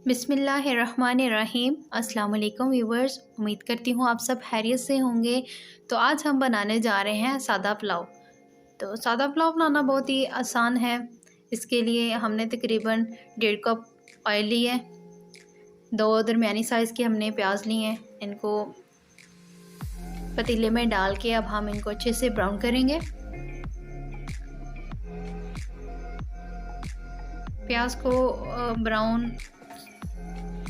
बिस्मिल्लाहिर्रहमानिर्रहीम। अस्सलाम वालेकुम व्यूवर्स, उम्मीद करती हूँ आप सब खैरियत से होंगे। तो आज हम बनाने जा रहे हैं सादा पुलाव। तो सादा पुलाव बनाना बहुत ही आसान है। इसके लिए हमने तकरीबन 1.5 कप ऑयल ली है। 2 दरमियानी साइज़ के हमने प्याज लिए हैं। इनको पतीले में डाल के अब हम इनको अच्छे से ब्राउन करेंगे। प्याज को ब्राउन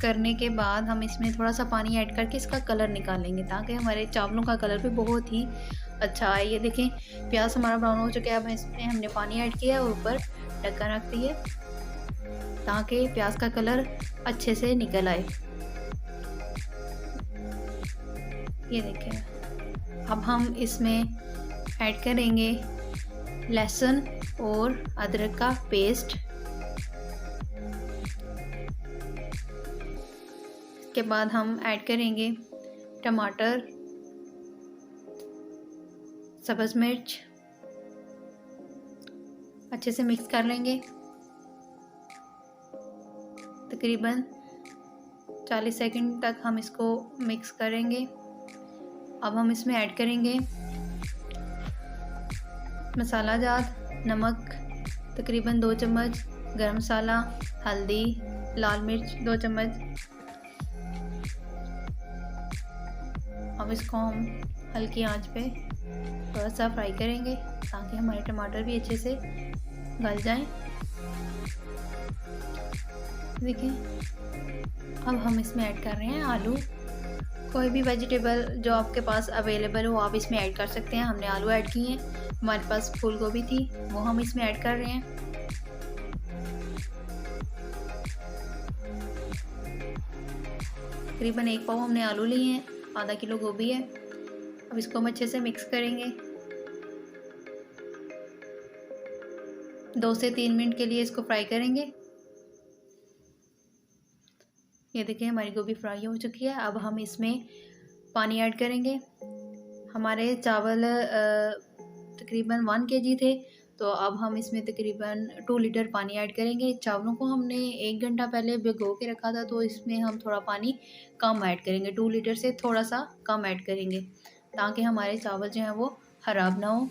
करने के बाद हम इसमें थोड़ा सा पानी ऐड करके इसका कलर निकालेंगे ताकि हमारे चावलों का कलर भी बहुत ही अच्छा आए। ये देखें प्याज हमारा ब्राउन हो चुका है। अब इसमें हमने पानी ऐड किया और ऊपर ढक्कन रख दिए ताकि प्याज का कलर अच्छे से निकल आए। ये देखें अब हम इसमें ऐड करेंगे लहसुन और अदरक का पेस्ट। के बाद हम ऐड करेंगे टमाटर, सब्ज़ मिर्च, अच्छे से मिक्स कर लेंगे। तकरीबन 40 सेकंड तक हम इसको मिक्स करेंगे। अब हम इसमें ऐड करेंगे मसाला जात, नमक तकरीबन 2 चम्मच, गरम मसाला, हल्दी, लाल मिर्च 2 चम्मच। अब इसको हम हल्की आंच पे थोड़ा सा फ्राई करेंगे ताकि हमारे टमाटर भी अच्छे से गल जाएं। देखिए अब हम इसमें ऐड कर रहे हैं आलू। कोई भी वेजिटेबल जो आपके पास अवेलेबल हो आप इसमें ऐड कर सकते हैं। हमने आलू ऐड किए हैं। हमारे पास फूल गोभी थी वो हम इसमें ऐड कर रहे हैं। तकरीबन 1 पाव हमने आलू लिए हैं, आधा किलो गोभी है। अब इसको हम अच्छे से मिक्स करेंगे। 2 से 3 मिनट के लिए इसको फ्राई करेंगे। ये देखिए हमारी गोभी फ्राई हो चुकी है। अब हम इसमें पानी ऐड करेंगे। हमारे चावल तकरीबन 1 kg थे, तो अब हम इसमें तकरीबन 2 लीटर पानी ऐड करेंगे। चावलों को हमने 1 घंटा पहले भिगो के रखा था, तो इसमें हम थोड़ा पानी कम ऐड करेंगे। 2 लीटर से थोड़ा सा कम ऐड करेंगे ताकि हमारे चावल जो हैं वो ख़राब ना हो,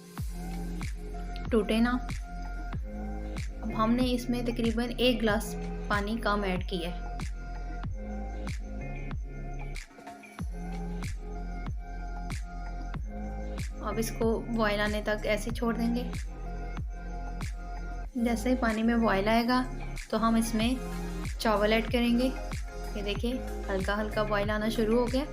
टूटे ना। अब हमने इसमें तकरीबन 1 गिलास पानी कम ऐड किया है। अब इसको बॉयल आने तक ऐसे छोड़ देंगे। जैसे ही पानी में बॉयल आएगा तो हम इसमें चावल ऐड करेंगे। ये देखिए हल्का हल्का बॉयल आना शुरू हो गया।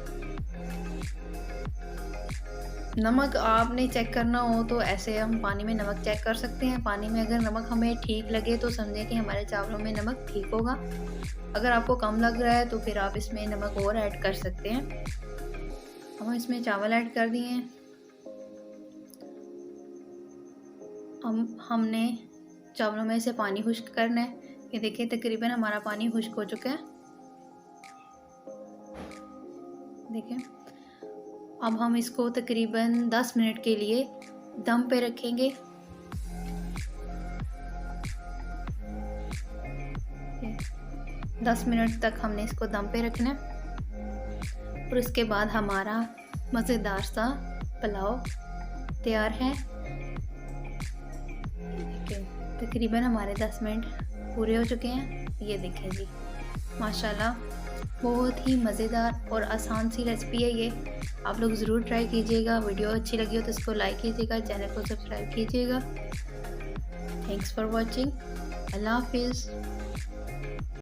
नमक आपने चेक करना हो तो ऐसे हम पानी में नमक चेक कर सकते हैं। पानी में अगर नमक हमें ठीक लगे तो समझें कि हमारे चावलों में नमक ठीक होगा। अगर आपको कम लग रहा है तो फिर आप इसमें नमक और ऐड कर सकते हैं। हम इसमें चावल ऐड कर दिए हैं। हमने चावलों में से पानी खुश्क करना है। ये देखिए तकरीबन हमारा पानी खुश्क हो चुका है। देखिए अब हम इसको तकरीबन 10 मिनट के लिए दम पे रखेंगे। 10 मिनट तक हमने इसको दम पे रखना है और उसके बाद हमारा मज़ेदार सा पुलाव तैयार है। तकरीबन हमारे 10 मिनट पूरे हो चुके हैं। ये देखें जी माशाल्लाह बहुत ही मज़ेदार और आसान सी रेसिपी है ये। आप लोग ज़रूर ट्राई कीजिएगा। वीडियो अच्छी लगी हो तो इसको लाइक कीजिएगा, चैनल को सब्सक्राइब कीजिएगा। Thanks for watching. अल्लाह हाफिज़।